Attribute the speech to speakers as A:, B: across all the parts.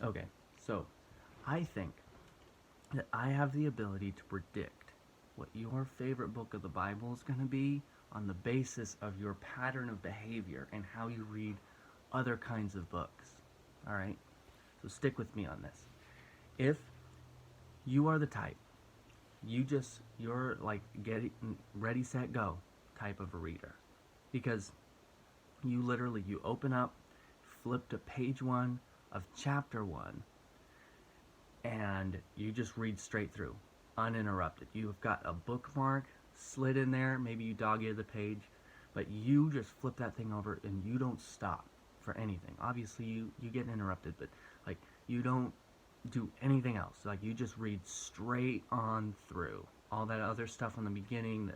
A: Okay, so I think that I have the ability to predict what your favorite book of the Bible is going to be on the basis of your pattern of behavior and how you read other kinds of books. All right? So stick with me on this. If you are the type, you're like get ready, set, go type of a reader. Because you open up, flip to page 1 of chapter 1, and you just read straight through, uninterrupted. You've got a bookmark slid in there, maybe you dog ear the page, but you just flip that thing over and you don't stop for anything. Obviously, you get interrupted, but like you don't do anything else. Like you just read straight on through. All that other stuff on the beginning,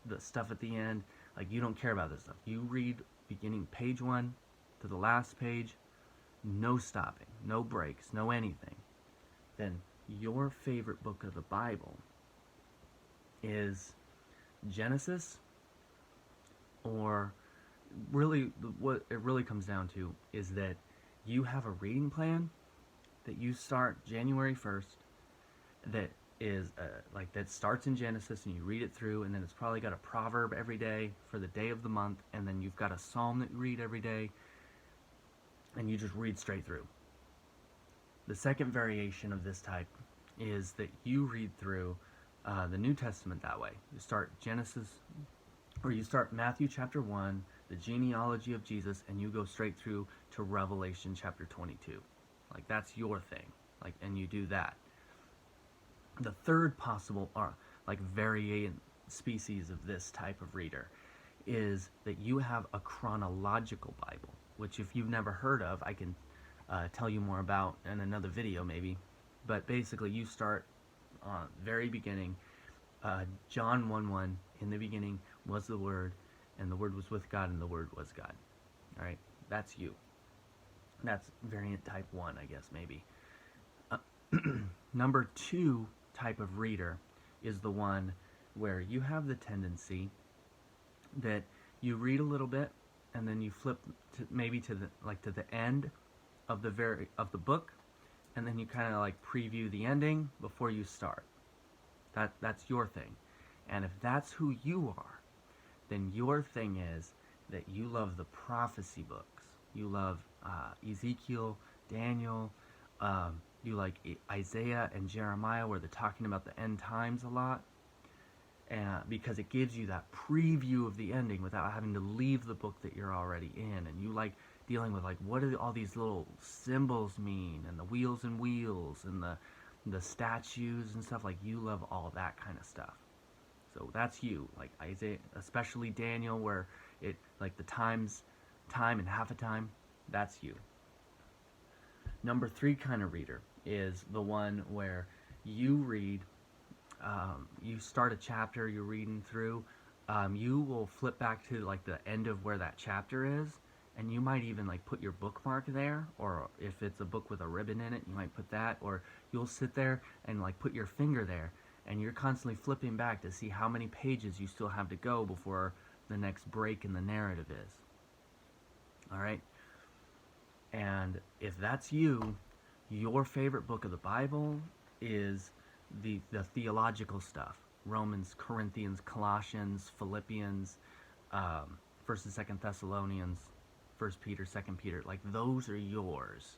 A: the stuff at the end, like you don't care about this stuff. You read beginning page 1 to the last page, no stopping, no breaks, no anything. Then your favorite book of the Bible is Genesis, or really what it really comes down to is that you have a reading plan that you start January 1st that is like that starts in Genesis and you read it through, and then it's probably got a proverb every day for the day of the month, and then you've got a psalm that you read every day, and you just read straight through. The second variation of this type is that you read through the New Testament that way. You start Genesis, or you start Matthew chapter 1, the genealogy of Jesus, and you go straight through to Revelation chapter 22. Like that's your thing. Like, and you do that. The third possible like variant species of this type of reader is that you have a chronological Bible, which if you've never heard of, I can tell you more about in another video maybe. But basically you start very beginning, John 1:1, in the beginning was the Word, and the Word was with God, and the Word was God. All right, that's you. That's variant type 1, I guess, maybe. Number 2 type of reader is the one where you have the tendency that you read a little bit and then you flip to maybe to the end of the book, and then you kind of like preview the ending before you start. That's your thing. And if that's who you are, then your thing is that you love the prophecy books. You love Ezekiel, Daniel, you like Isaiah and Jeremiah, where they're talking about the end times a lot, because it gives you that preview of the ending without having to leave the book that you're already in. And you like dealing with like, what do all these little symbols mean, and the wheels and wheels, and the statues and stuff. Like you love all that kind of stuff. So that's you. Like Isaiah, especially Daniel, where it like the time and half a time. That's you. Number 3 kind of reader is the one where you read, you start a chapter you're reading through, you will flip back to like the end of where that chapter is, and you might even like put your bookmark there, or if it's a book with a ribbon in it, you might put that, or you'll sit there and like put your finger there, and you're constantly flipping back to see how many pages you still have to go before the next break in the narrative is. All right? And if that's you, your favorite book of the Bible is the theological stuff. Romans, Corinthians, Colossians, Philippians, 1st and 2nd Thessalonians, 1st Peter, 2nd Peter. Like those are yours.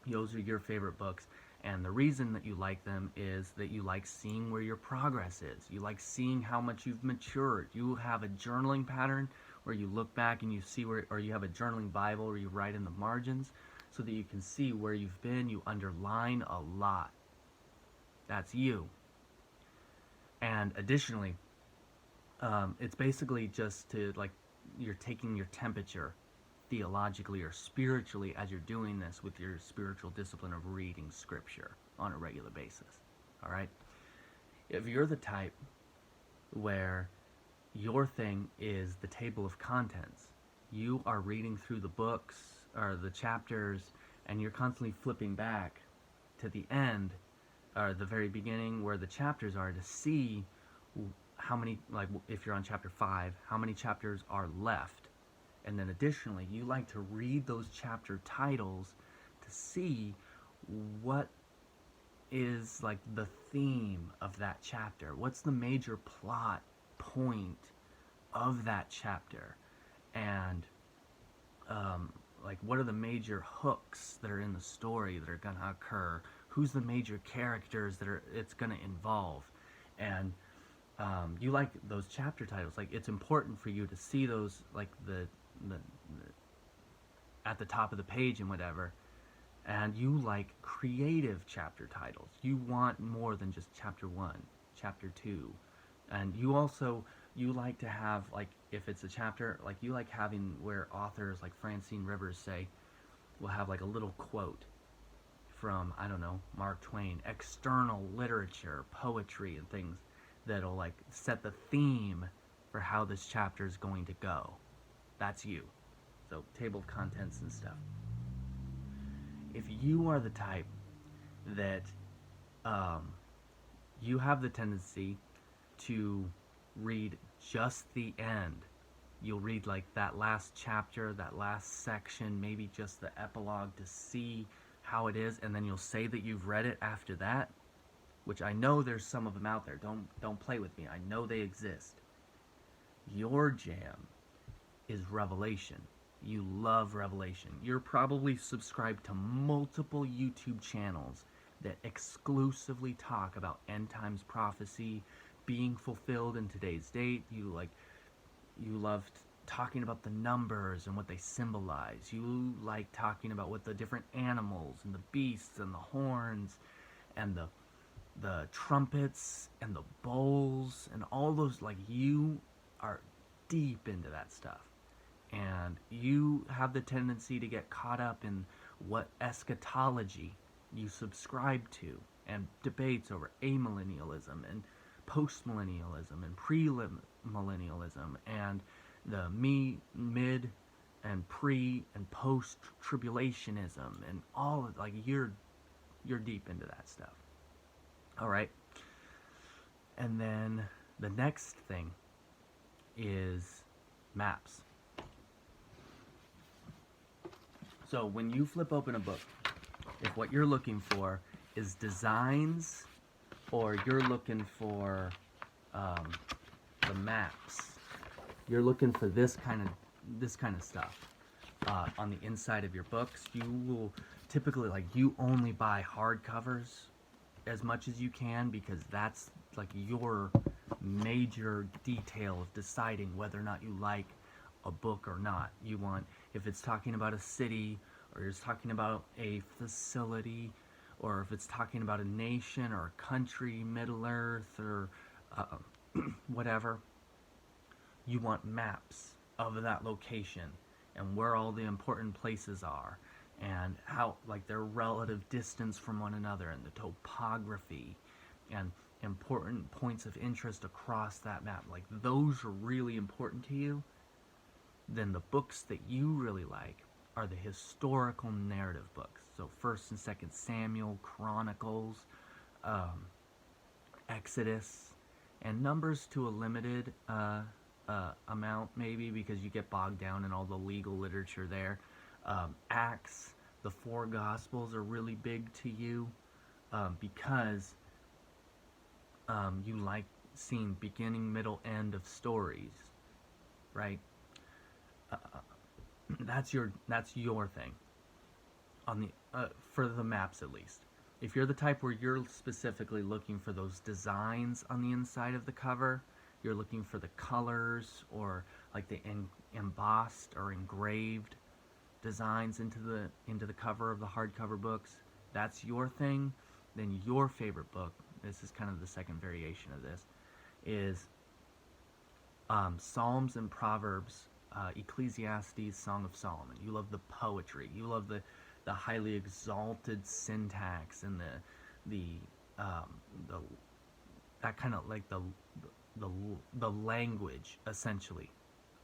A: Those are your favorite books. And the reason that you like them is that you like seeing where your progress is. You like seeing how much you've matured. You have a journaling pattern where you look back and you see where, or you have a journaling Bible where you write in the margins so that you can see where you've been. You underline a lot. That's you. And additionally, it's basically just to like, you're taking your temperature theologically or spiritually as you're doing this with your spiritual discipline of reading scripture on a regular basis. All right? If you're the type where your thing is the table of contents, you are reading through the books or the chapters, and you're constantly flipping back to the end or the very beginning where the chapters are to see how many, like if you're on chapter 5, how many chapters are left. And then additionally, you like to read those chapter titles to see what is like the theme of that chapter. What's the major plot point of that chapter? And like, what are the major hooks that are in the story that are going to occur? Who's the major characters that it's going to involve? And you like those chapter titles. Like, it's important for you to see those, like the at the top of the page and whatever. And you like creative chapter titles. You want more than just chapter 1, chapter 2. And you like to have, like, if it's a chapter, like, you like having where authors like Francine Rivers say, will have like a little quote from, I don't know, Mark Twain, external literature, poetry, and things that'll like set the theme for how this chapter is going to go. That's you. So, table of contents and stuff. If you are the type that you have the tendency to read just the end, you'll read like that last chapter, that last section, maybe just the epilogue to see how it is, and then you'll say that you've read it after that, which I know there's some of them out there. Don't play with me. I know they exist. Your jam is Revelation. You love Revelation. You're probably subscribed to multiple YouTube channels that exclusively talk about end times prophecy being fulfilled in today's date. You love talking about the numbers and what they symbolize. You like talking about what the different animals and the beasts and the horns and the trumpets and the bowls and all those, like, you are deep into that stuff. And you have the tendency to get caught up in what eschatology you subscribe to, and debates over amillennialism and postmillennialism and premillennialism and the mid and pre and post tribulationism and all of, like, you're deep into that stuff. All right. And then the next thing is maps. So when you flip open a book, if what you're looking for is designs, or you're looking for the maps, you're looking for this kind of stuff on the inside of your books, you will typically, like, you only buy hardcovers as much as you can, because that's like your major detail of deciding whether or not you like a book or not. You want, if it's talking about a city, or it's talking about a facility, or if it's talking about a nation or a country, Middle Earth, or whatever, you want maps of that location and where all the important places are, and how, like, their relative distance from one another, and the topography and important points of interest across that map. Like, those are really important to you. Then the books that you really like are the historical narrative books. So 1st and 2nd Samuel, Chronicles, Exodus, and Numbers to a limited amount, maybe, because you get bogged down in all the legal literature there. Acts, the 4 Gospels are really big to you, because you like seeing beginning, middle, end of stories, right? That's your thing on the for the maps, at least. If you're the type where you're specifically looking for those designs on the inside of the cover, you're looking for the colors, or like the embossed or engraved designs into the cover of the hardcover books, that's your thing. Then your favorite book, this is kind of the second variation of this, is Psalms and Proverbs, Ecclesiastes, Song of Solomon. You love the poetry. You love the highly exalted syntax and the that kind of, like, the language, essentially,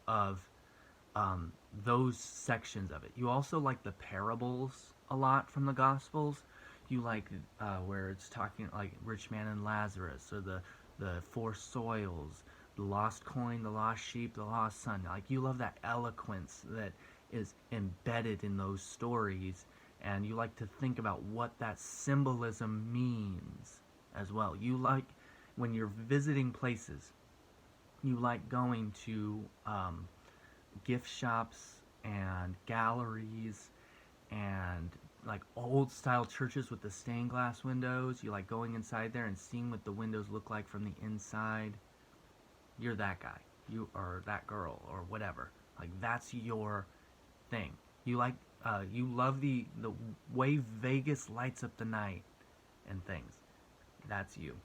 A: of those sections of it. You also like the parables a lot from the Gospels. You like where it's talking, like, rich man and Lazarus, or the 4 soils, the lost coin, the lost sheep, the lost son. Like, you love that eloquence that is embedded in those stories, and you like to think about what that symbolism means as well. You like, when you're visiting places, you like going to gift shops and galleries and like old style churches with the stained glass windows. You like going inside there and seeing what the windows look like from the inside. You're that guy. You or that girl or whatever. Like that's your thing. You like you love the way Vegas lights up the night and things. That's you.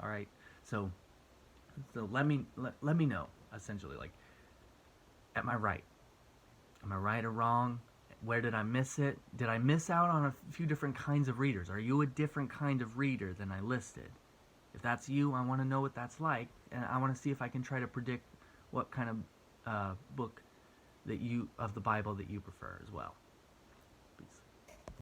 A: All right. So let me know essentially, like, am I right? Am I right or wrong? Where did I miss it? Did I miss out on a few different kinds of readers? Are you a different kind of reader than I listed? If that's you, I want to know what that's like, and I want to see if I can try to predict what kind of book that you of the Bible that you prefer as well.